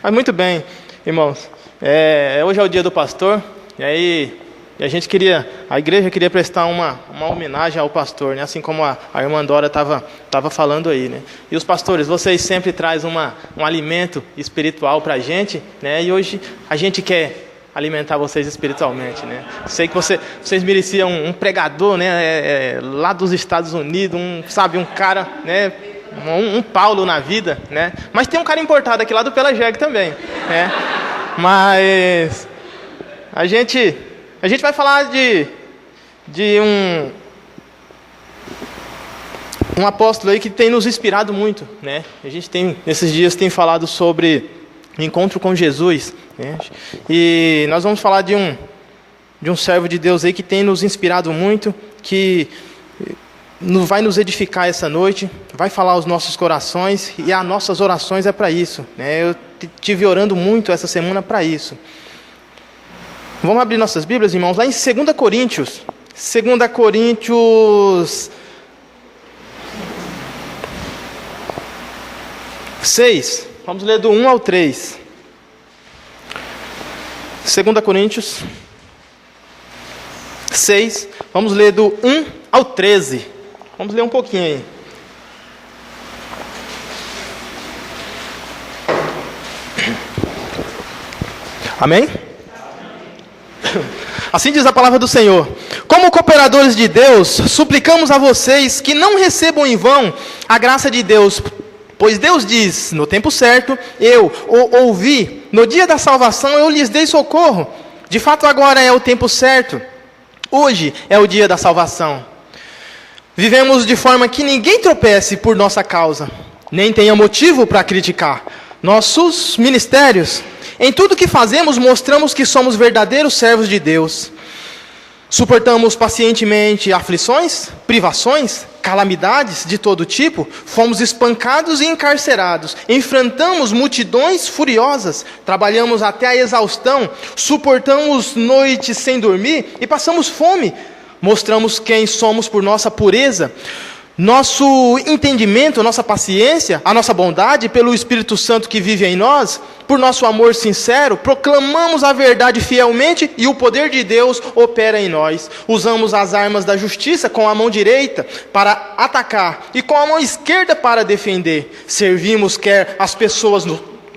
Mas muito bem, irmãos. Hoje é o dia do pastor, e aí a igreja queria prestar uma homenagem ao pastor, né? Assim como a irmã Dora estava falando aí, né? E os pastores, vocês sempre trazem um alimento espiritual para a gente, né? E hoje a gente quer alimentar vocês espiritualmente, né? Sei que vocês mereciam um pregador, né? Lá dos Estados Unidos, um cara, né? Um Paulo na vida, né? Mas tem um cara importado aqui lá do Pelageg também, né? Mas a gente vai falar de um apóstolo aí que tem nos inspirado muito, né? A gente nesses dias tem falado sobre encontro com Jesus, né? E nós vamos falar de um servo de Deus aí que tem nos inspirado muito, que vai nos edificar essa noite, vai falar aos nossos corações, e as nossas orações é para isso, né? Eu estive orando muito essa semana para isso. Vamos abrir nossas Bíblias, irmãos, lá em 2 Coríntios 6, vamos ler do 1 ao 3. 2 Coríntios 6, vamos ler do 1 ao 13. Vamos ler um pouquinho aí. Amém? Assim diz a palavra do Senhor: como cooperadores de Deus, suplicamos a vocês que não recebam em vão a graça de Deus, pois Deus diz: no tempo certo eu o ouvi, no dia da salvação eu lhes dei socorro. De fato agora é o tempo certo, hoje é o dia da salvação. Vivemos de forma que ninguém tropece por nossa causa, nem tenha motivo para criticar nossos ministérios. Em tudo que fazemos, mostramos que somos verdadeiros servos de Deus. Suportamos pacientemente aflições, privações, calamidades de todo tipo. Fomos espancados e encarcerados. Enfrentamos multidões furiosas. Trabalhamos até a exaustão. Suportamos noites sem dormir e passamos fome. Mostramos quem somos por nossa pureza, nosso entendimento, nossa paciência, a nossa bondade pelo Espírito Santo que vive em nós, por nosso amor sincero, proclamamos a verdade fielmente e o poder de Deus opera em nós. Usamos as armas da justiça com a mão direita para atacar e com a mão esquerda para defender. Servimos quer as pessoas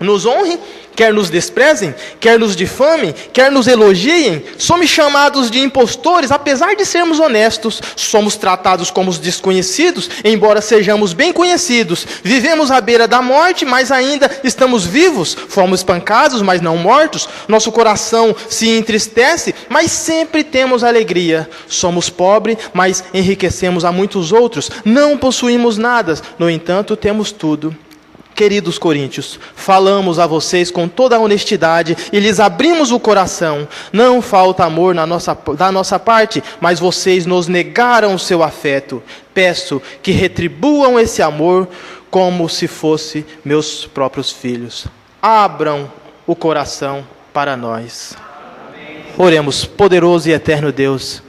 nos honrem, quer nos desprezem, quer nos difamem, quer nos elogiem. Somos chamados de impostores, apesar de sermos honestos. Somos tratados como os desconhecidos, embora sejamos bem conhecidos. Vivemos à beira da morte, mas ainda estamos vivos. Fomos espancados, mas não mortos. Nosso coração se entristece, mas sempre temos alegria. Somos pobres, mas enriquecemos a muitos outros. Não possuímos nada, no entanto temos tudo. Queridos coríntios, falamos a vocês com toda a honestidade e lhes abrimos o coração. Não falta amor da nossa parte, mas vocês nos negaram o seu afeto. Peço que retribuam esse amor como se fosse meus próprios filhos. Abram o coração para nós. Oremos, poderoso e eterno Deus.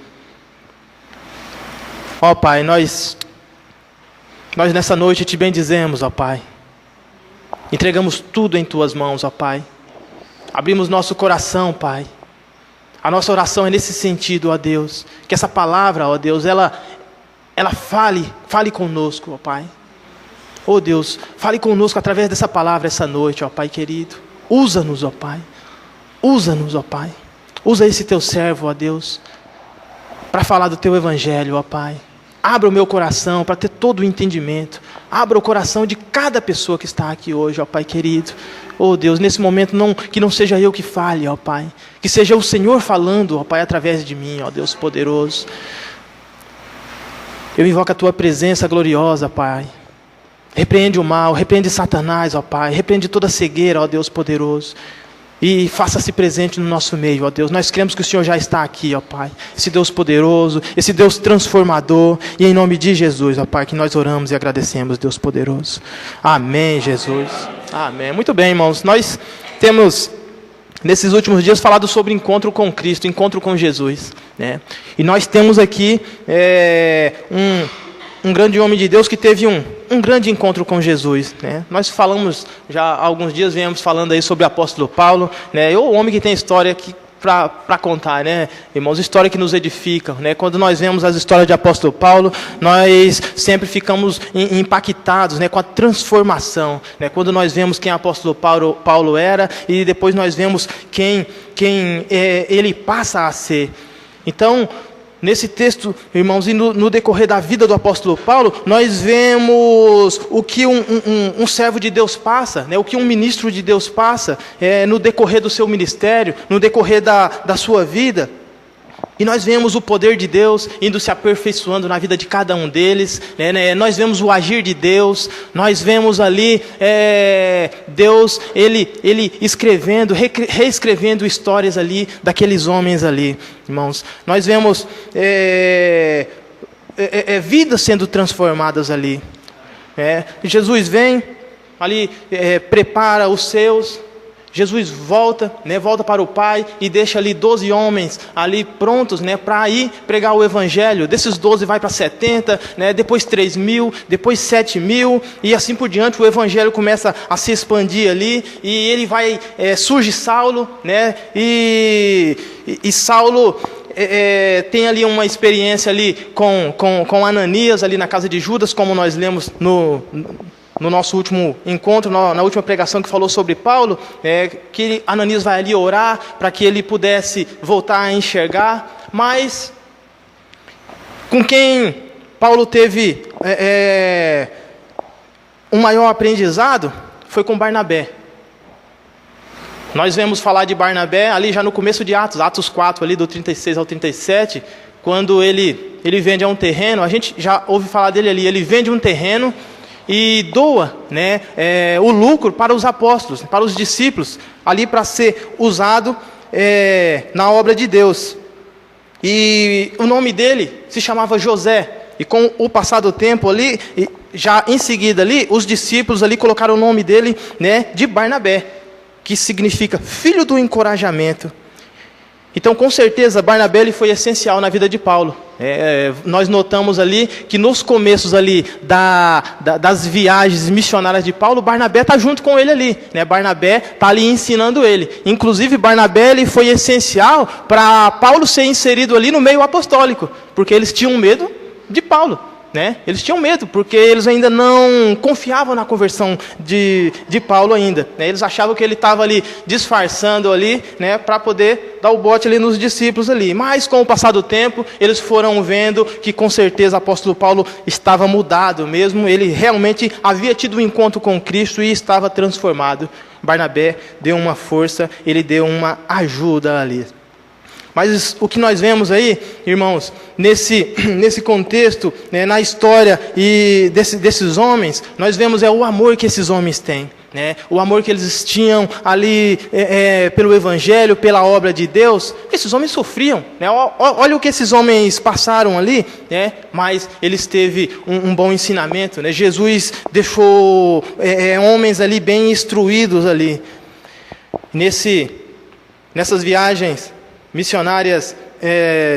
Ó Pai, nós nessa noite te bendizemos, ó Pai. Entregamos tudo em Tuas mãos, ó Pai. Abrimos nosso coração, Pai. A nossa oração é nesse sentido, ó Deus. Que essa palavra, ó Deus, ela fale conosco, ó Pai. Ó Deus, fale conosco através dessa palavra essa noite, ó Pai querido. Usa-nos, ó Pai. Usa-nos, ó Pai. Usa esse Teu servo, ó Deus, para falar do Teu evangelho, ó Pai. Abra o meu coração para ter todo o entendimento. Abra o coração de cada pessoa que está aqui hoje, ó Pai querido. Oh Deus, nesse momento que não seja eu que fale, ó Pai. Que seja o Senhor falando, ó Pai, através de mim, ó Deus poderoso. Eu invoco a Tua presença gloriosa, Pai. Repreende o mal, repreende Satanás, ó Pai. Repreende toda cegueira, ó Deus poderoso. E faça-se presente no nosso meio, ó Deus. Nós cremos que o Senhor já está aqui, ó Pai. Esse Deus poderoso, esse Deus transformador. E em nome de Jesus, ó Pai, que nós oramos e agradecemos, Deus poderoso. Amém, Jesus. Amém. Muito bem, irmãos. Nós temos, nesses últimos dias, falado sobre encontro com Cristo, encontro com Jesus, né? E nós temos aqui um um grande homem de Deus que teve um grande encontro com Jesus, né? Nós falamos, já há alguns dias viemos falando aí sobre o apóstolo Paulo, né? O homem que tem história para contar, né, irmãos, história que nos edifica, né? Quando nós vemos as histórias de apóstolo Paulo, nós sempre ficamos impactados, né, com a transformação, né? Quando nós vemos quem o apóstolo Paulo era e depois nós vemos quem ele passa a ser. Então, nesse texto, irmãos, e no decorrer da vida do apóstolo Paulo, nós vemos o que um servo de Deus passa, né? O que um ministro de Deus passa no decorrer do seu ministério, no decorrer da sua vida. E nós vemos o poder de Deus indo se aperfeiçoando na vida de cada um deles, né? Nós vemos o agir de Deus, nós vemos ali Deus, ele escrevendo, reescrevendo histórias ali daqueles homens ali, irmãos. Nós vemos vidas sendo transformadas ali. Jesus vem ali, prepara os seus. Jesus volta, né, volta para o Pai e deixa ali 12 homens ali prontos, né, para ir pregar o Evangelho. Desses 12 vai para 70, né, depois 3.000, depois 7.000 e assim por diante. O Evangelho começa a se expandir ali e ele vai, surge Saulo, né, e Saulo tem ali uma experiência ali com Ananias ali na casa de Judas, como nós lemos no nosso último encontro, na última pregação que falou sobre Paulo, que Ananias vai ali orar para que ele pudesse voltar a enxergar, mas com quem Paulo teve um maior aprendizado foi com Barnabé. Nós vemos falar de Barnabé ali já no começo de Atos 4, ali do 36 ao 37, quando ele vende um terreno. A gente já ouve falar dele ali, ele vende um terreno e doa, né, o lucro para os apóstolos, para os discípulos, ali para ser usado na obra de Deus. E o nome dele se chamava José. E com o passar do tempo ali, já em seguida ali, os discípulos ali colocaram o nome dele, né, de Barnabé, que significa filho do encorajamento. Então, com certeza, Barnabé ele foi essencial na vida de Paulo. Nós notamos ali que nos começos ali das viagens missionárias de Paulo, Barnabé está junto com ele ali, né? Barnabé está ali ensinando ele. Inclusive, Barnabé ele foi essencial para Paulo ser inserido ali no meio apostólico, porque eles tinham medo de Paulo, né? Eles tinham medo, porque eles ainda não confiavam na conversão de Paulo ainda, né? Eles achavam que ele estava ali disfarçando ali, né, para poder dar o bote ali nos discípulos ali. Mas com o passar do tempo, eles foram vendo que com certeza o apóstolo Paulo estava mudado mesmo. Ele realmente havia tido um encontro com Cristo e estava transformado. Barnabé deu uma força, ele deu uma ajuda ali. Mas o que nós vemos aí, irmãos, nesse contexto, né, na história e desses homens, nós vemos o amor que esses homens têm, né? O amor que eles tinham ali pelo Evangelho, pela obra de Deus. Esses homens sofriam, né? Olha o que esses homens passaram ali, né? Mas eles teve um bom ensinamento, né? Jesus deixou homens ali bem instruídos ali. Nessas viagens missionárias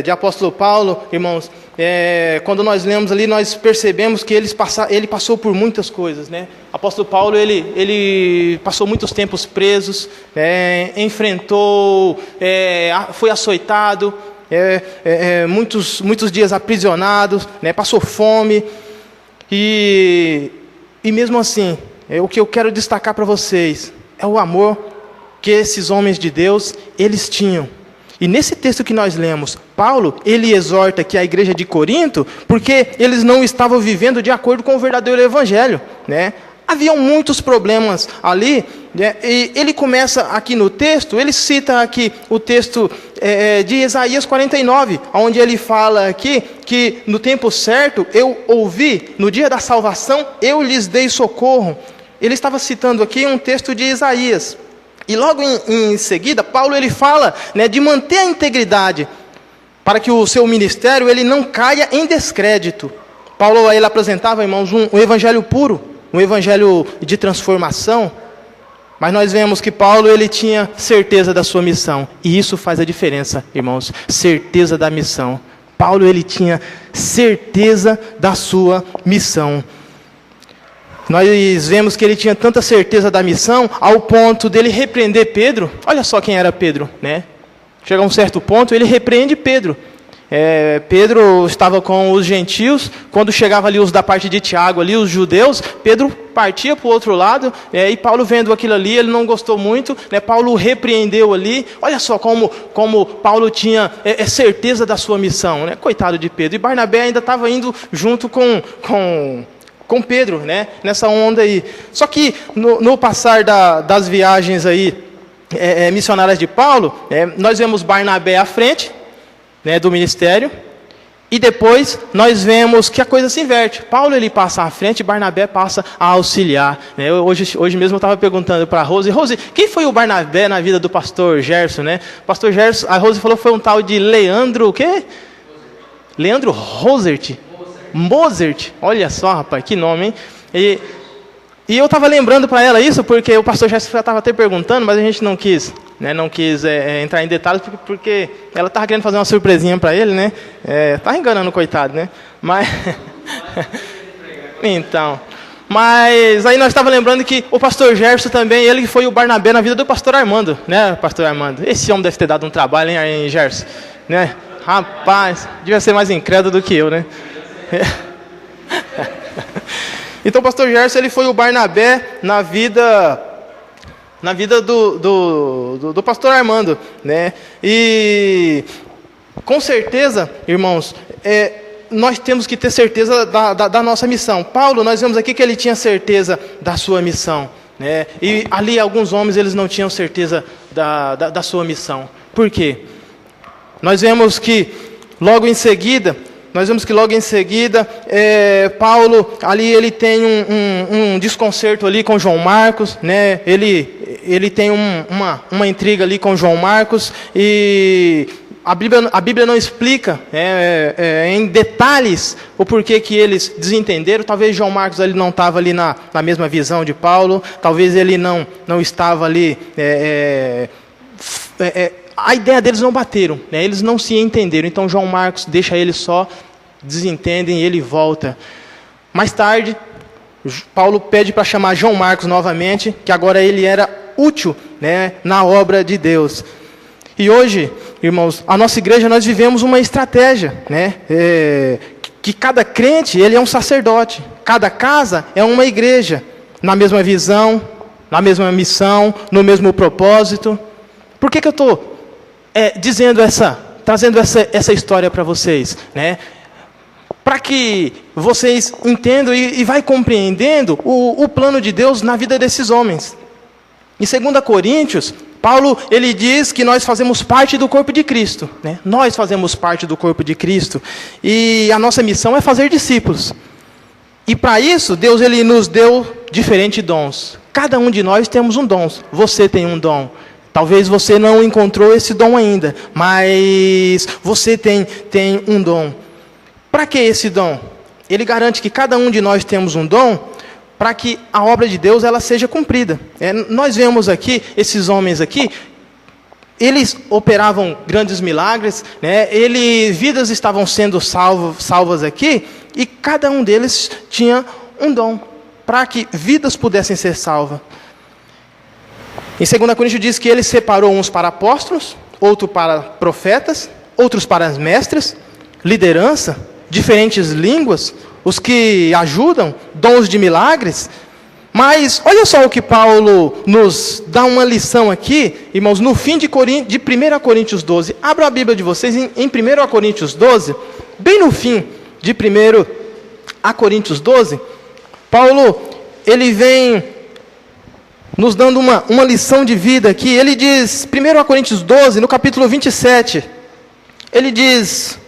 de apóstolo Paulo, irmãos, quando nós lemos ali, nós percebemos que ele passou por muitas coisas, né? Apóstolo Paulo, ele passou muitos tempos presos, enfrentou, foi açoitado, muitos dias aprisionado, né? Passou fome, e mesmo assim, o que eu quero destacar para vocês é o amor que esses homens de Deus, eles tinham. E nesse texto que nós lemos, Paulo, ele exorta aqui a igreja de Corinto, porque eles não estavam vivendo de acordo com o verdadeiro evangelho, né? Haviam muitos problemas ali, né? E ele começa aqui no texto, ele cita aqui o texto de Isaías 49, onde ele fala aqui que no tempo certo eu ouvi, no dia da salvação eu lhes dei socorro. Ele estava citando aqui um texto de Isaías. E logo em seguida, Paulo ele fala, né, de manter a integridade, para que o seu ministério ele não caia em descrédito. Paulo ele apresentava, irmãos, um evangelho puro, um evangelho de transformação. Mas nós vemos que Paulo ele tinha certeza da sua missão. E isso faz a diferença, irmãos, certeza da missão. Paulo, ele tinha certeza da sua missão. Nós vemos que ele tinha tanta certeza da missão, ao ponto dele repreender Pedro. Olha só quem era Pedro, né? Chega a um certo ponto, ele repreende Pedro. Pedro estava com os gentios, quando chegava ali os da parte de Tiago, ali os judeus, Pedro partia para o outro lado, e Paulo vendo aquilo ali, ele não gostou muito, né? Paulo repreendeu ali. Olha só como Paulo tinha certeza da sua missão, né? Coitado de Pedro. E Barnabé ainda estava indo junto com Pedro, né? Nessa onda aí. Só que no passar das viagens aí, missionárias de Paulo, nós vemos Barnabé à frente, né, do ministério, e depois nós vemos que a coisa se inverte. Paulo, ele passa à frente, Barnabé passa a auxiliar, né? Hoje mesmo eu estava perguntando para a Rose, quem foi o Barnabé na vida do pastor Gerson, né? Pastor Gerson, a Rose falou que foi um tal de Leandro, o quê? Leandro Rosert. Mozart, olha só, rapaz, que nome, hein? E eu estava lembrando para ela isso, porque o pastor já estava até perguntando, mas a gente não quis, né, entrar em detalhes, porque ela estava querendo fazer uma surpresinha para ele, né? Estava enganando o coitado, né? Mas então, mas aí nós estávamos lembrando que o pastor Gerson também, ele foi o Barnabé na vida do pastor Armando, né, pastor Armando? Esse homem deve ter dado um trabalho, hein, Gerson? Né? Rapaz, devia ser mais incrédulo do que eu, né? Então o pastor Gerson, ele foi o Barnabé na vida do pastor Armando, né? E com certeza, irmãos, nós temos que ter certeza da nossa missão. Paulo, nós vemos aqui que ele tinha certeza da sua missão, né? E ali alguns homens, eles não tinham certeza da sua missão. Por quê? Nós vemos que logo em seguida, Paulo, ali ele tem um desconcerto ali com João Marcos, né? Ele tem uma intriga ali com João Marcos, e a Bíblia não explica em detalhes o porquê que eles desentenderam. Talvez João Marcos ele não estava ali na mesma visão de Paulo, talvez ele não estava ali... a ideia deles não bateram, né? Eles não se entenderam. Então João Marcos deixa ele só, desentendem e ele volta. Mais tarde, Paulo pede para chamar João Marcos novamente, que agora ele era útil, né, na obra de Deus. E hoje, irmãos, a nossa igreja, nós vivemos uma estratégia, né? Que cada crente, ele é um sacerdote. Cada casa é uma igreja, na mesma visão, na mesma missão, no mesmo propósito. Por que eu estou trazendo essa história para vocês, né? Para que vocês entendam e vai compreendendo o plano de Deus na vida desses homens. Em 2 Coríntios, Paulo, ele diz que nós fazemos parte do corpo de Cristo, né? Nós fazemos parte do corpo de Cristo, e a nossa missão é fazer discípulos. E para isso, Deus, ele nos deu diferentes dons. Cada um de nós temos um dom. Você tem um dom. Talvez você não encontrou esse dom ainda, mas você tem um dom. Para que esse dom? Ele garante que cada um de nós temos um dom para que a obra de Deus ela seja cumprida. Nós vemos aqui, esses homens aqui, eles operavam grandes milagres, né? Vidas estavam sendo salvas aqui, e cada um deles tinha um dom para que vidas pudessem ser salvas. Em 2 Coríntios diz que ele separou uns para apóstolos, outros para profetas, outros para mestres, liderança, diferentes línguas, os que ajudam, dons de milagres. Mas olha só o que Paulo nos dá uma lição aqui, irmãos, no fim de 1 Coríntios 12. Abra a Bíblia de vocês em 1 Coríntios 12, bem no fim de 1 Coríntios 12, Paulo, ele vem nos dando uma lição de vida aqui. Ele diz, 1 Coríntios 12, no capítulo 27, ele diz: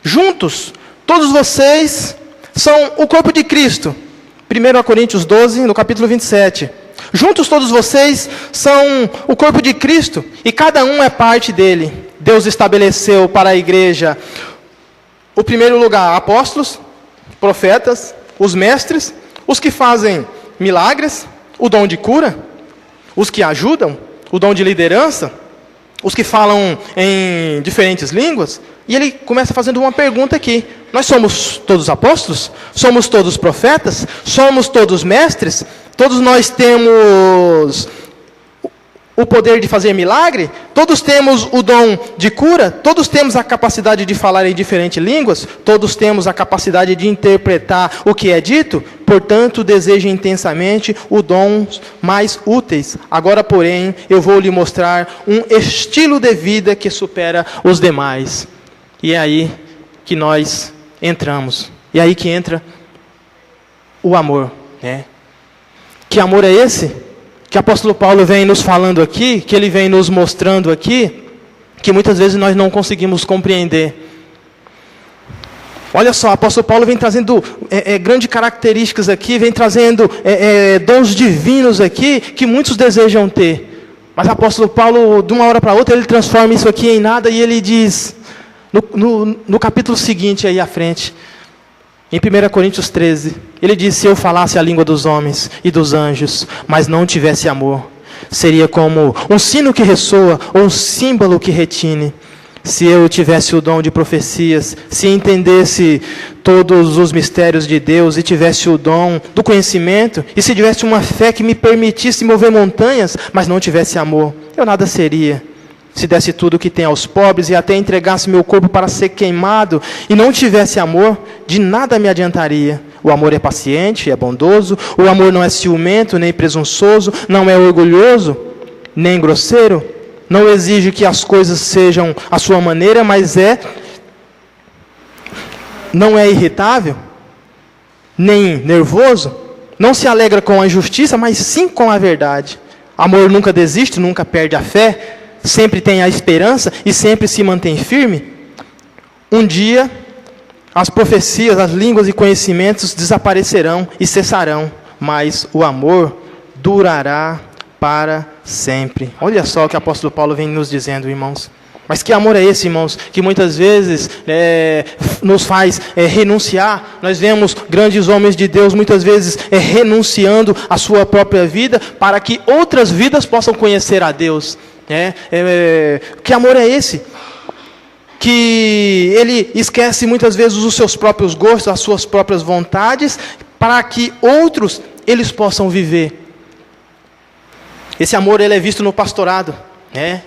juntos, todos vocês são o corpo de Cristo. 1 Coríntios 12, no capítulo 27. Juntos todos vocês são o corpo de Cristo, e cada um é parte dele. Deus estabeleceu para a igreja, o primeiro lugar, apóstolos, profetas, os mestres, os que fazem milagres, o dom de cura, os que ajudam, o dom de liderança, os que falam em diferentes línguas, E ele começa fazendo uma pergunta aqui. Nós somos todos apóstolos? Somos todos profetas? Somos todos mestres? Todos nós temos o poder de fazer milagre? Todos temos o dom de cura? Todos temos a capacidade de falar em diferentes línguas? Todos temos a capacidade de interpretar o que é dito? Portanto, desejo intensamente os dons mais úteis. Agora, porém, eu vou lhe mostrar um estilo de vida que supera os demais. E é aí que nós entramos. E é aí que entra o amor, né? Que amor é esse? Que o apóstolo Paulo vem nos falando aqui, que ele vem nos mostrando aqui, que muitas vezes nós não conseguimos compreender. Olha só, o apóstolo Paulo vem trazendo grandes características aqui, vem trazendo dons divinos aqui, que muitos desejam ter. Mas o apóstolo Paulo, de uma hora para outra, ele transforma isso aqui em nada e ele diz, no capítulo seguinte aí à frente, em 1 Coríntios 13, ele diz, se eu falasse a língua dos homens e dos anjos, mas não tivesse amor, seria como um sino que ressoa ou um símbolo que retine. Se eu tivesse o dom de profecias, se entendesse todos os mistérios de Deus e tivesse o dom do conhecimento, e se tivesse uma fé que me permitisse mover montanhas, mas não tivesse amor, eu nada seria. Se desse tudo o que tem aos pobres e até entregasse meu corpo para ser queimado e não tivesse amor, de nada me adiantaria. O amor é paciente, é bondoso, o amor não é ciumento, nem presunçoso, não é orgulhoso, nem grosseiro, não exige que as coisas sejam à sua maneira, mas não é irritável, nem nervoso, não se alegra com a injustiça, mas sim com a verdade. Amor nunca desiste, nunca perde a fé, sempre tem a esperança e sempre se mantém firme. Um dia, as profecias, as línguas e conhecimentos desaparecerão e cessarão, mas o amor durará para sempre. Olha só o que o apóstolo Paulo vem nos dizendo, irmãos. Mas que amor é esse, irmãos, que muitas vezes nos faz renunciar? Nós vemos grandes homens de Deus muitas vezes renunciando à sua própria vida para que outras vidas possam conhecer a Deus. Que amor é esse? Que ele esquece muitas vezes os seus próprios gostos, as suas próprias vontades, para que outros eles possam viver. Esse amor ele é visto no pastorado,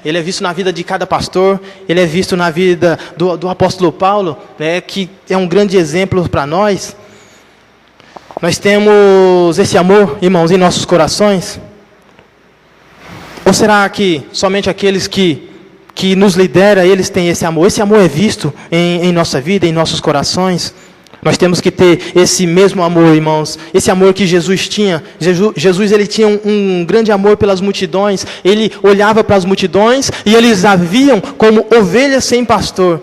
ele é visto na vida de cada pastor, ele é visto na vida do apóstolo Paulo, que é um grande exemplo para nós. Nós temos esse amor, irmãos, em nossos corações? Ou será que somente aqueles que nos lideram, eles têm esse amor? Esse amor é visto em nossa vida, em nossos corações? Nós temos que ter esse mesmo amor, irmãos. Esse amor que Jesus tinha. Jesus ele tinha um grande amor pelas multidões. Ele olhava para as multidões e eles a viam como ovelhas sem pastor.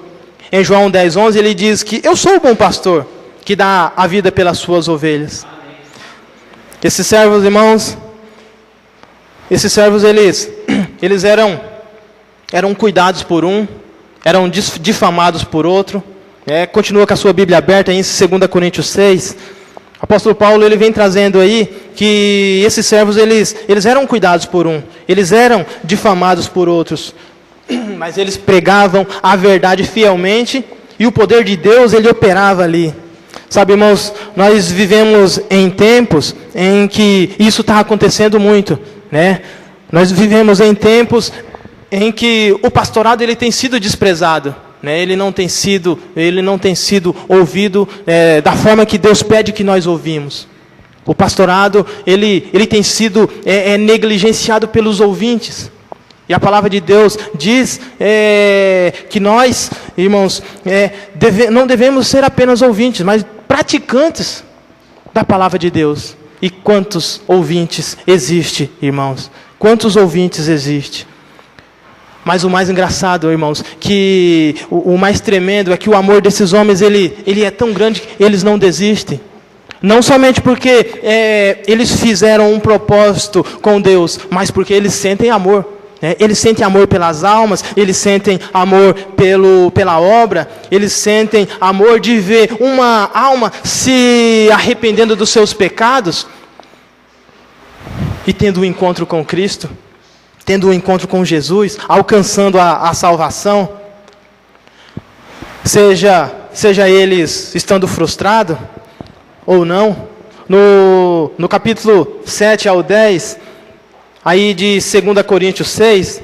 Em João 10:11 ele diz que eu sou o bom pastor, que dá a vida pelas suas ovelhas. Esses servos, irmãos, eles eram cuidados por um, eram difamados por outro. Continua com a sua Bíblia aberta aí em 2 Coríntios 6. O apóstolo Paulo ele vem trazendo aí que esses servos eles eram cuidados por um, eles eram difamados por outros, mas eles pregavam a verdade fielmente e o poder de Deus ele operava ali. Sabe, irmãos, nós vivemos em tempos em que isso está acontecendo muito, Nós vivemos em tempos em que o pastorado ele tem sido desprezado, ele não tem sido ouvido da forma que Deus pede que nós ouvimos. O pastorado ele tem sido negligenciado pelos ouvintes. E a palavra de Deus diz que nós, irmãos, não devemos ser apenas ouvintes, mas praticantes da palavra de Deus. E quantos ouvintes existe, irmãos? Quantos ouvintes existe? Mas o mais engraçado, irmãos, que o mais tremendo é que o amor desses homens, ele é tão grande que eles não desistem. Não somente porque eles fizeram um propósito com Deus, mas porque eles sentem amor. Eles sentem amor pelas almas, eles sentem amor pela obra, eles sentem amor de ver uma alma se arrependendo dos seus pecados e tendo um encontro com Cristo, tendo um encontro com Jesus, alcançando a salvação. seja eles estando frustrados ou não. No capítulo 7 ao 10, aí de 2 Coríntios 6,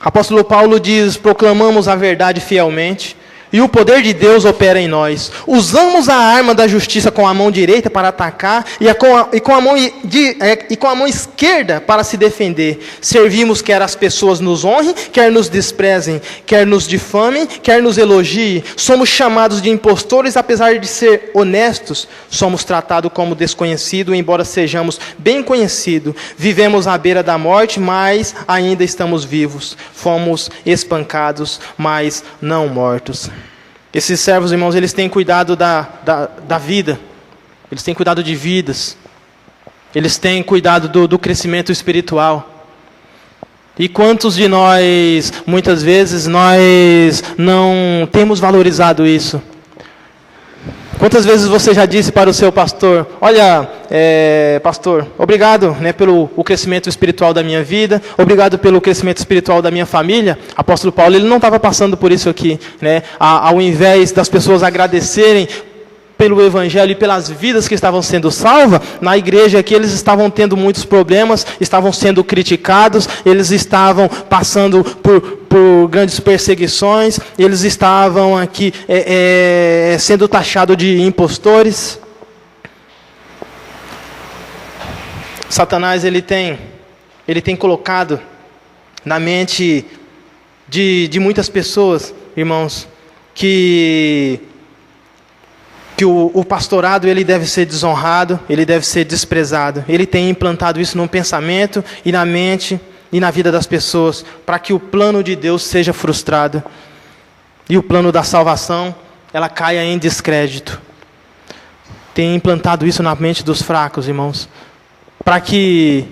apóstolo Paulo diz: proclamamos a verdade fielmente, e o poder de Deus opera em nós. Usamos a arma da justiça com a mão direita para atacar e com a mão esquerda para se defender. Servimos quer as pessoas nos honrem, quer nos desprezem, quer nos difamem, quer nos elogiem. Somos chamados de impostores, apesar de ser honestos. Somos tratados como desconhecidos, embora sejamos bem conhecidos. Vivemos à beira da morte, mas ainda estamos vivos. Fomos espancados, mas não mortos. Esses servos, irmãos, eles têm cuidado da vida. Eles têm cuidado de vidas. Eles têm cuidado do crescimento espiritual. E quantos de nós, muitas vezes, nós não temos valorizado isso? Quantas vezes você já disse para o seu pastor: olha, pastor, obrigado, né, pelo crescimento espiritual da minha vida, obrigado pelo crescimento espiritual da minha família. Apóstolo Paulo, ele não estava passando por isso aqui, né? Ao invés das pessoas agradecerem pelo evangelho e pelas vidas que estavam sendo salvas, na igreja aqui eles estavam tendo muitos problemas, estavam sendo criticados, eles estavam passando por grandes perseguições, eles estavam aqui sendo taxados de impostores. Satanás, ele tem colocado na mente de muitas pessoas, irmãos, que o pastorado ele deve ser desonrado, ele deve ser desprezado. Ele tem implantado isso no pensamento e na mente e na vida das pessoas, para que o plano de Deus seja frustrado e o plano da salvação ela caia em descrédito. Tem implantado isso na mente dos fracos, irmãos, para que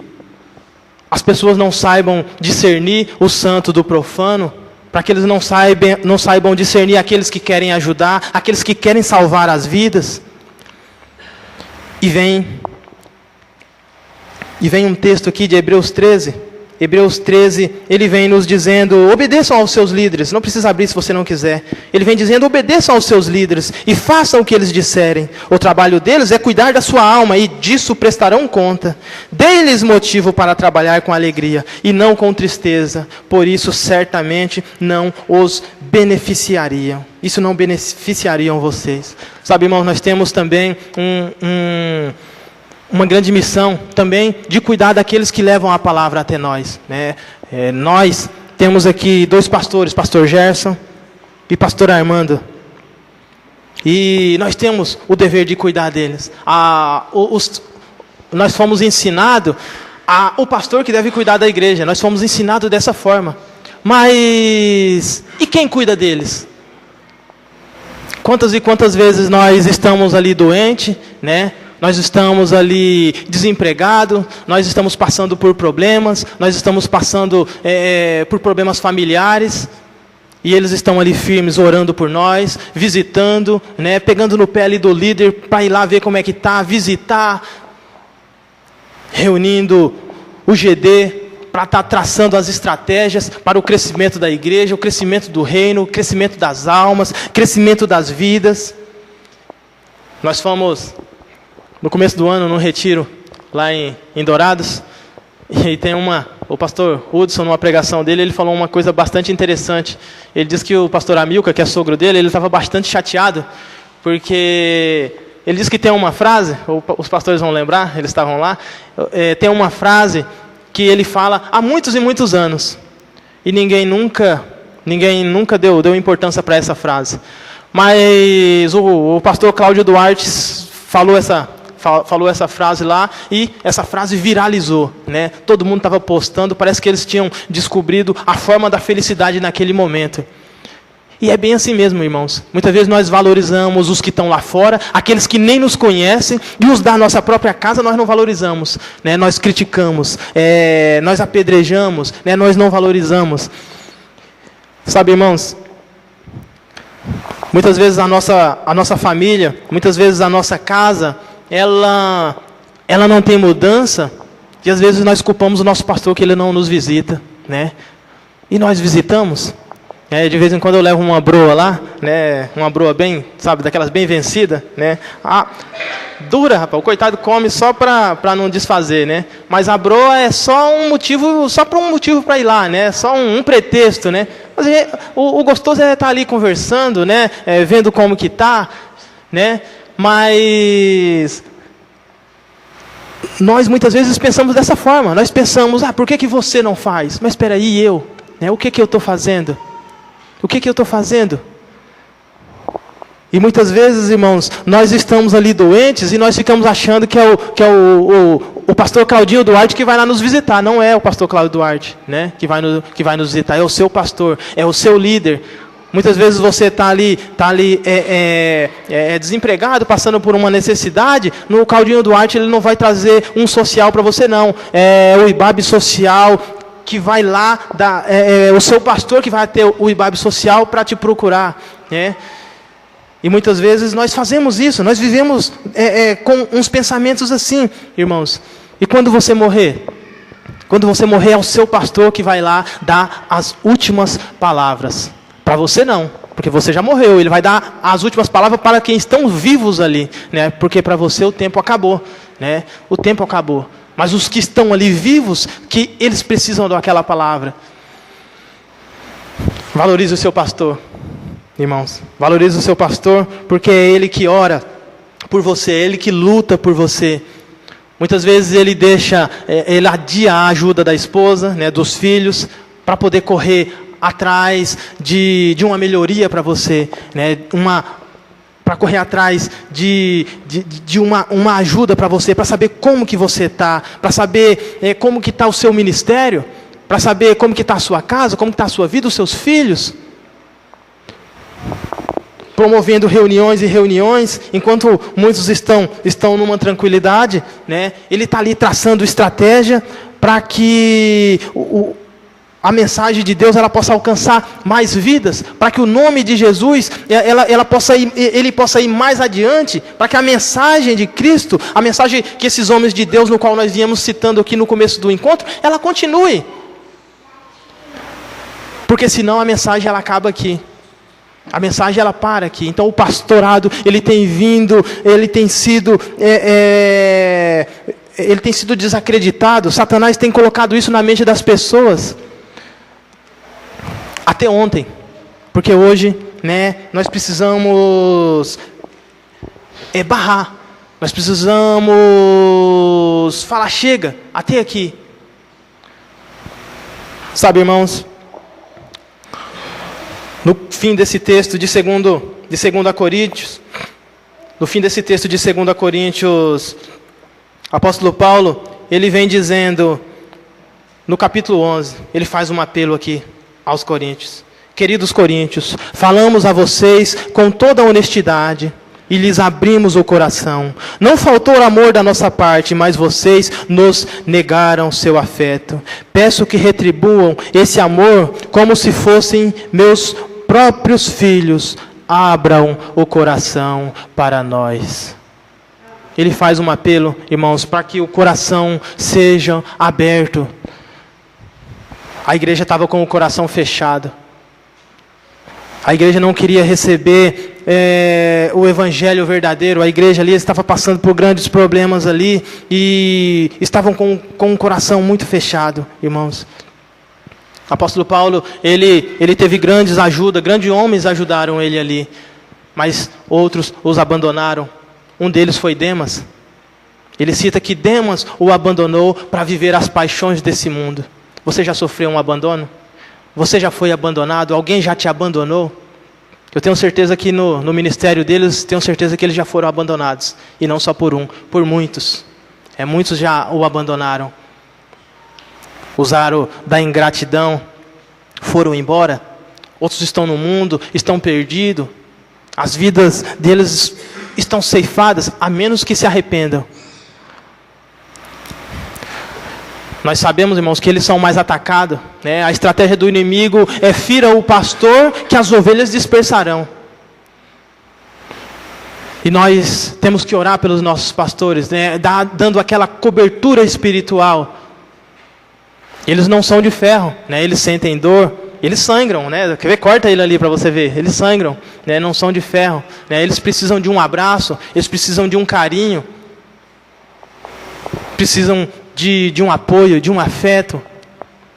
as pessoas não saibam discernir o santo do profano, para que eles não saibam discernir aqueles que querem ajudar, aqueles que querem salvar as vidas. E vem um texto aqui de Hebreus 13. Hebreus 13, ele vem nos dizendo: obedeçam aos seus líderes. Não precisa abrir se você não quiser. Ele vem dizendo: obedeçam aos seus líderes e façam o que eles disserem. O trabalho deles é cuidar da sua alma, e disso prestarão conta. Dê-lhes motivo para trabalhar com alegria e não com tristeza, por isso certamente não os beneficiariam. Isso não beneficiariam vocês. Sabe, irmãos, nós temos também uma grande missão também de cuidar daqueles que levam a palavra até nós, né? Nós temos aqui 2 pastores, pastor Gerson e pastor Armando, e nós temos o dever de cuidar deles. Nós fomos ensinados, o pastor que deve cuidar da igreja, nós fomos ensinados dessa forma. Mas e quem cuida deles? Quantas e quantas vezes nós estamos ali doentes, né? Nós estamos ali desempregados, nós estamos passando por problemas, nós estamos passando por problemas familiares, e eles estão ali firmes, orando por nós, visitando, né, pegando no pé ali do líder, para ir lá ver como é que está, visitar, reunindo o GD, para estar traçando as estratégias para o crescimento da igreja, o crescimento do reino, o crescimento das almas, crescimento das vidas. Nós fomos no começo do ano, num retiro, lá em Dourados, e tem o pastor Hudson, numa pregação dele, ele falou uma coisa bastante interessante. Ele disse que o pastor Amilcar, que é sogro dele, ele estava bastante chateado, porque ele disse que tem uma frase, os pastores vão lembrar, eles estavam lá, tem uma frase que ele fala há muitos e muitos anos, e ninguém nunca deu importância para essa frase. Mas o pastor Cláudio Duarte falou essa frase lá, e essa frase viralizou, né? Todo mundo estava postando, parece que eles tinham descobrido a forma da felicidade naquele momento. E é bem assim mesmo, irmãos. Muitas vezes nós valorizamos os que estão lá fora, aqueles que nem nos conhecem, e os da nossa própria casa nós não valorizamos, né? Nós criticamos, nós apedrejamos, né? Nós não valorizamos. Sabe, irmãos, muitas vezes a nossa família, muitas vezes a nossa casa, ela não tem mudança, e às vezes nós culpamos o nosso pastor que ele não nos visita, né? E nós visitamos, De vez em quando eu levo uma broa lá, né? Uma broa bem, sabe, daquelas bem vencida, né? Dura, rapaz, o coitado come só para não desfazer, né? Mas a broa é só um motivo, só para um motivo para ir lá, né? Só um pretexto, né? Mas o gostoso é estar ali conversando, né? Vendo como que tá, né? Mas nós muitas vezes pensamos dessa forma. Nós pensamos, por que você não faz? Mas espera aí, eu, né? O que eu estou fazendo? O que eu estou fazendo? E muitas vezes, irmãos, nós estamos ali doentes e nós ficamos achando que é o pastor Claudinho Duarte que vai lá nos visitar. Não é o pastor Cláudio Duarte, né, que vai nos visitar. É o seu pastor, é o seu líder. Muitas vezes você está ali desempregado, passando por uma necessidade. No Claudinho Duarte ele não vai trazer um social para você, não. É o IBAB social que vai lá, o seu pastor que vai ter o IBAB social para te procurar, né? E muitas vezes nós fazemos isso, nós vivemos com uns pensamentos assim, irmãos. E quando você morrer? Quando você morrer, é o seu pastor que vai lá dar as últimas palavras. Para você não, porque você já morreu. Ele vai dar as últimas palavras para quem estão vivos ali, né? Porque para você o tempo acabou, né? O tempo acabou. Mas os que estão ali vivos, que eles precisam daquela palavra. Valorize o seu pastor, irmãos. Valorize o seu pastor, porque é ele que ora por você, é ele que luta por você. Muitas vezes ele ele adia a ajuda da esposa, né, dos filhos, para poder correr atrás de uma melhoria para você, né, para correr atrás de uma ajuda para você, para saber como que você está, para saber como que está o seu ministério, para saber como que está a sua casa, como que está a sua vida, os seus filhos. Promovendo reuniões e reuniões, enquanto muitos estão numa tranquilidade, né? Ele está ali traçando estratégia para que a mensagem de Deus ela possa alcançar mais vidas, para que o nome de Jesus ele possa ir mais adiante, para que a mensagem de Cristo, a mensagem que esses homens de Deus, no qual nós viemos citando aqui no começo do encontro, ela continue. Porque senão a mensagem ela acaba aqui. A mensagem ela para aqui. Então o pastorado ele tem sido desacreditado. Satanás tem colocado isso na mente das pessoas. Até ontem, porque hoje, né, nós precisamos barrar. Nós precisamos falar, chega, até aqui. Sabe, irmãos? No fim desse texto de 2 Coríntios, no fim desse texto de 2 Coríntios, o apóstolo Paulo, ele vem dizendo, no capítulo 11, ele faz um apelo aqui aos coríntios. Queridos coríntios, falamos a vocês com toda a honestidade e lhes abrimos o coração. Não faltou amor da nossa parte, mas vocês nos negaram seu afeto. Peço que retribuam esse amor como se fossem meus próprios filhos. Abram o coração para nós. Ele faz um apelo, irmãos, para que o coração seja aberto. A igreja estava com o coração fechado. A igreja não queria receber o evangelho verdadeiro. A igreja ali estava passando por grandes problemas ali e estavam com o coração muito fechado, irmãos. O apóstolo Paulo, ele teve grandes homens ajudaram ele ali, mas outros os abandonaram. Um deles foi Demas. Ele cita que Demas o abandonou para viver as paixões desse mundo. Você já sofreu um abandono? Você já foi abandonado? Alguém já te abandonou? Eu tenho certeza que no ministério deles, tenho certeza que eles já foram abandonados. E não só por um, por muitos. Muitos já o abandonaram. Usaram da ingratidão, foram embora. Outros estão no mundo, estão perdidos. As vidas deles estão ceifadas, a menos que se arrependam. Nós sabemos, irmãos, que eles são mais atacados, né? A estratégia do inimigo é fira o pastor, que as ovelhas dispersarão. E nós temos que orar pelos nossos pastores, né? Dando aquela cobertura espiritual. Eles não são de ferro, né? Eles sentem dor, eles sangram, né? Quer ver? Corta ele ali para você ver. Eles sangram, né? Não são de ferro, né? Eles precisam de um abraço, eles precisam de um carinho, precisam de um apoio, de um afeto.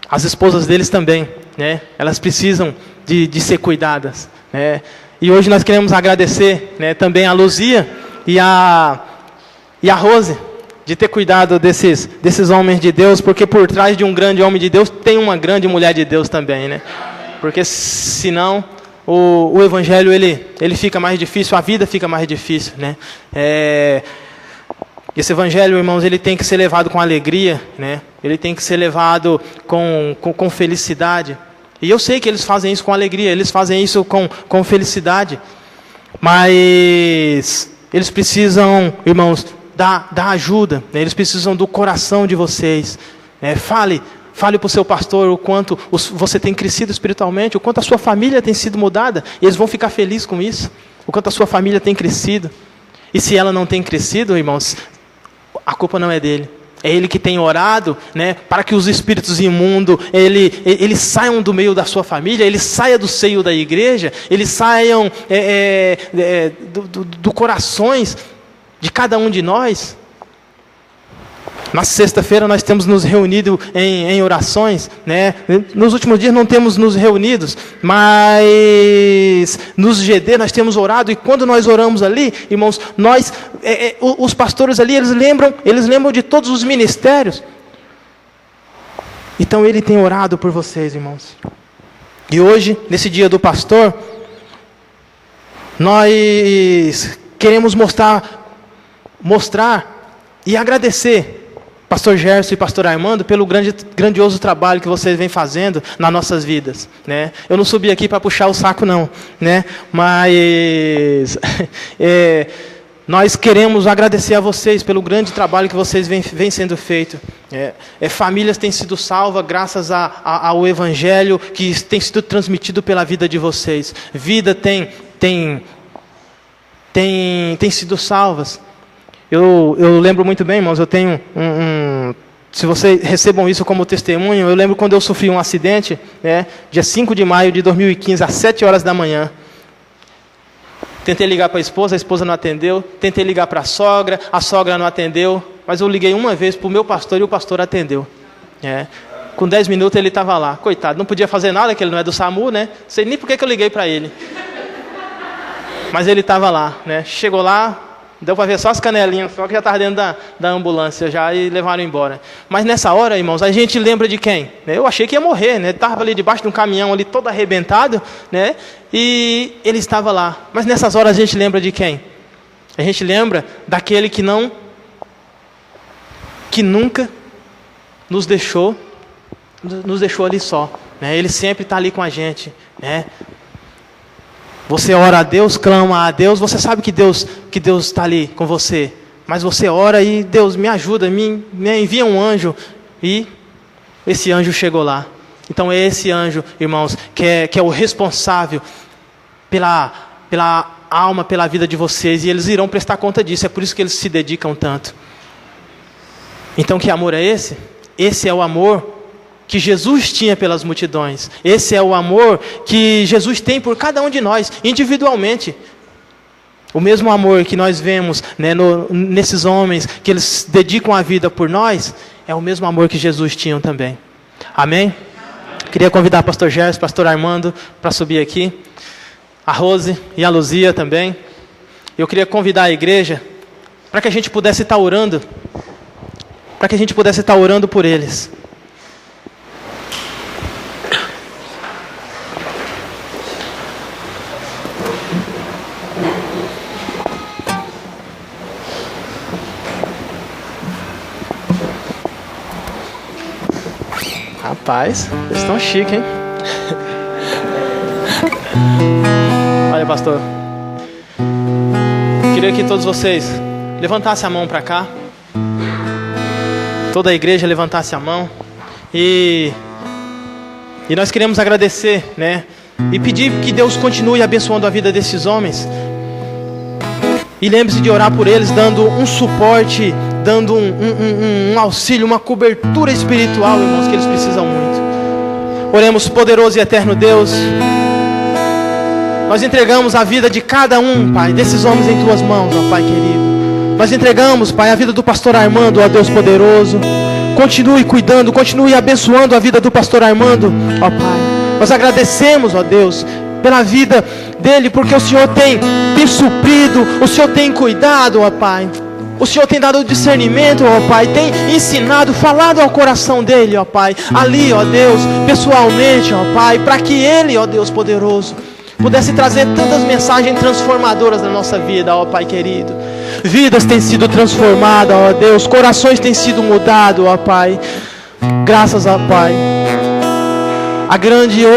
As esposas deles também, né? Elas precisam de ser cuidadas, né? E hoje nós queremos agradecer, né, também a Luzia e a Rose, de ter cuidado desses homens de Deus, porque por trás de um grande homem de Deus tem uma grande mulher de Deus também, né? Porque senão o evangelho ele fica mais difícil, a vida fica mais difícil, né? Esse evangelho, irmãos, ele tem que ser levado com alegria, né? Ele tem que ser levado com felicidade. E eu sei que eles fazem isso com alegria, eles fazem isso com felicidade. Mas eles precisam, irmãos, da ajuda, né? Eles precisam do coração de vocês. Fale para o seu pastor o quanto você tem crescido espiritualmente, o quanto a sua família tem sido mudada, e eles vão ficar felizes com isso, o quanto a sua família tem crescido. E se ela não tem crescido, irmãos, a culpa não é dele. É ele que tem orado, né, para que os espíritos imundos eles saiam do meio da sua família, eles saiam do seio da igreja, eles saiam do corações de cada um de nós. Na sexta-feira nós temos nos reunido em orações, né? Nos últimos dias não temos nos reunidos, mas nos GD nós temos orado, e quando nós oramos ali, irmãos, os pastores ali, eles lembram de todos os ministérios. Então ele tem orado por vocês, irmãos. E hoje, nesse dia do pastor, nós queremos mostrar e agradecer Pastor Gerson e Pastor Armando pelo grandioso trabalho que vocês vêm fazendo nas nossas vidas, né? Eu não subi aqui para puxar o saco não, né? Mas nós queremos agradecer a vocês pelo grande trabalho que vocês vêm sendo feito. Famílias têm sido salvas graças ao Evangelho que tem sido transmitido pela vida de vocês. Vida tem sido salvas. Eu lembro muito bem, irmãos, eu tenho se vocês recebam isso como testemunho, eu lembro quando eu sofri um acidente, né, dia 5 de maio de 2015, às 7 horas da manhã. Tentei ligar para a esposa não atendeu. Tentei ligar para a sogra não atendeu. Mas eu liguei uma vez para o meu pastor e o pastor atendeu. Com 10 minutos ele estava lá. Coitado, não podia fazer nada, que ele não é do SAMU, né? Não sei nem por que eu liguei para ele. Mas ele estava lá, né? Chegou lá, deu para ver só as canelinhas, só que já estava dentro da ambulância já, e levaram embora. Mas nessa hora, irmãos, a gente lembra de quem? Eu achei que ia morrer, né? Estava ali debaixo de um caminhão, ali todo arrebentado, né? E ele estava lá. Mas nessas horas a gente lembra de quem? A gente lembra daquele que nunca nos deixou ali só, né? Ele sempre está ali com a gente, né? Você ora a Deus, clama a Deus, você sabe que Deus está ali com você. Mas você ora e Deus me ajuda, me envia um anjo. E esse anjo chegou lá. Então é esse anjo, irmãos, que é o responsável pela alma, pela vida de vocês. E eles irão prestar conta disso, é por isso que eles se dedicam tanto. Então que amor é esse? Esse é o amor que Jesus tinha pelas multidões. Esse é o amor que Jesus tem por cada um de nós, individualmente. O mesmo amor que nós vemos, né, nesses homens, que eles dedicam a vida por nós, é o mesmo amor que Jesus tinha também. Amém? Queria convidar o pastor Gerson, pastor Armando, para subir aqui. A Rose e a Luzia também. Eu queria convidar a igreja para que a gente pudesse estar orando. Para que a gente pudesse estar orando por eles. Rapaz, eles estão chiques, hein? Olha, pastor. Queria que todos vocês levantassem a mão para cá. Toda a igreja levantasse a mão. E nós queremos agradecer, né? E pedir que Deus continue abençoando a vida desses homens. E lembre-se de orar por eles, dando um suporte, dando um auxílio, uma cobertura espiritual, irmãos, que eles precisam muito. Oremos, poderoso e eterno Deus. Nós entregamos a vida de cada um, Pai, desses homens em Tuas mãos, ó Pai querido. Nós entregamos, Pai, a vida do pastor Armando, ó Deus poderoso. Continue cuidando, continue abençoando a vida do pastor Armando, ó Pai. Nós agradecemos, ó Deus, pela vida dele, porque o Senhor tem suprido, o Senhor tem cuidado, ó Pai. O Senhor tem dado discernimento, ó Pai, tem ensinado, falado ao coração dele, ó Pai, ali, ó Deus, pessoalmente, ó Pai, para que ele, ó Deus poderoso, pudesse trazer tantas mensagens transformadoras na nossa vida, ó Pai querido. Vidas têm sido transformadas, ó Deus, corações têm sido mudados, ó Pai. Graças ao Pai.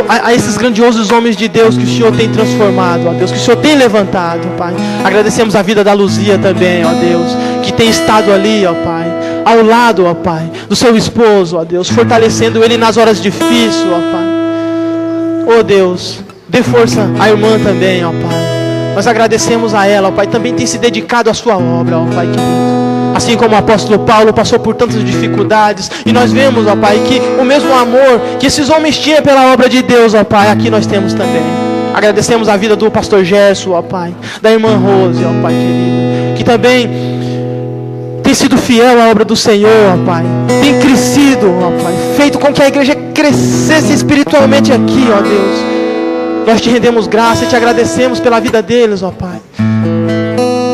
A esses grandiosos homens de Deus que o Senhor tem transformado, ó Deus, que o Senhor tem levantado, Pai. Agradecemos a vida da Luzia também, ó Deus, que tem estado ali, ó Pai, ao lado, ó Pai, do seu esposo, ó Deus, fortalecendo ele nas horas difíceis, ó Pai. Ó Deus, dê força à irmã também, ó Pai. Nós agradecemos a ela, ó Pai, também tem se dedicado à sua obra, ó Pai querido. Assim como o apóstolo Paulo passou por tantas dificuldades, e nós vemos, ó Pai, que o mesmo amor que esses homens tinham pela obra de Deus, ó Pai, aqui nós temos também. Agradecemos a vida do pastor Gerson, ó Pai, da irmã Rose, ó Pai querido, que também tem sido fiel à obra do Senhor, ó Pai, tem crescido, ó Pai, feito com que a igreja crescesse espiritualmente aqui, ó Deus. Nós te rendemos graça e te agradecemos pela vida deles, ó Pai.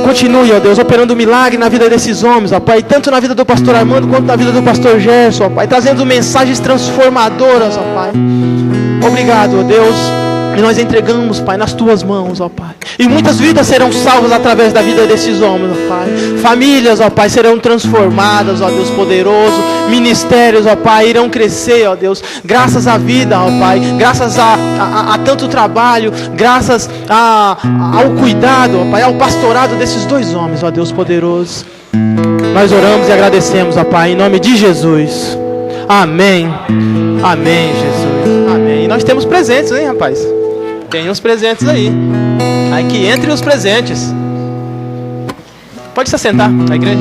Continue, ó Deus, operando milagre na vida desses homens, ó Pai, tanto na vida do pastor Armando quanto na vida do pastor Gerson, ó Pai, trazendo mensagens transformadoras, ó Pai. Obrigado, ó Deus, e nós entregamos, Pai, nas Tuas mãos, ó Pai. E muitas vidas serão salvas através da vida desses homens, ó Pai. Famílias, ó Pai, serão transformadas, ó Deus poderoso. Ministérios, ó Pai, irão crescer, ó Deus. Graças à vida, ó Pai. Graças a tanto trabalho. Graças ao cuidado, ó Pai, ao pastorado desses dois homens, ó Deus poderoso. Nós oramos e agradecemos, ó Pai, em nome de Jesus. Amém. Amém, Jesus. Amém. E nós temos presentes, hein, rapaz? Tem uns presentes aí. Aqui entre os presentes. Pode se assentar na igreja.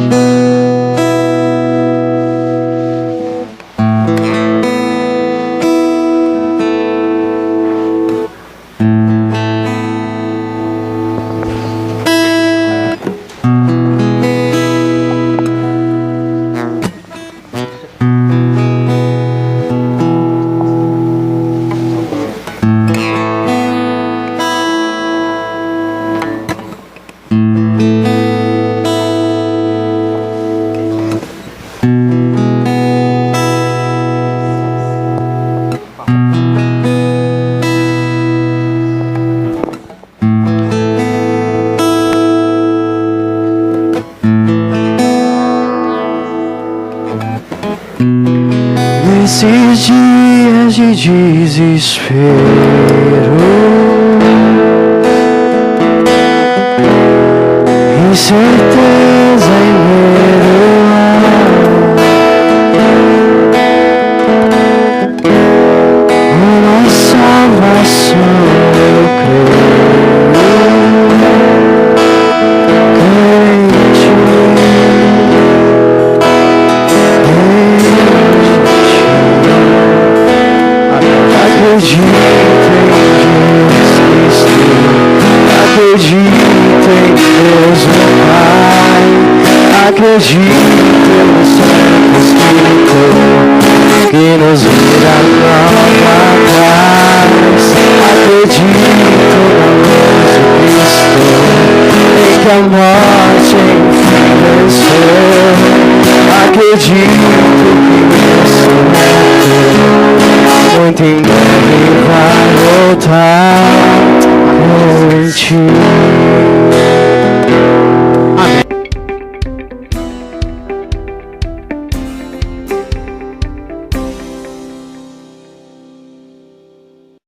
Nesses dias de desespero, incerteza e medo, uma salvação eu creio. Acredito em Deus, meu Pai. Acredito no Santo Espírito que nos virá nova paz. Acredito na luz de Cristo, em que a morte enfim venceu. Acredito que isso muito em breve vai voltar. Creio em Ti.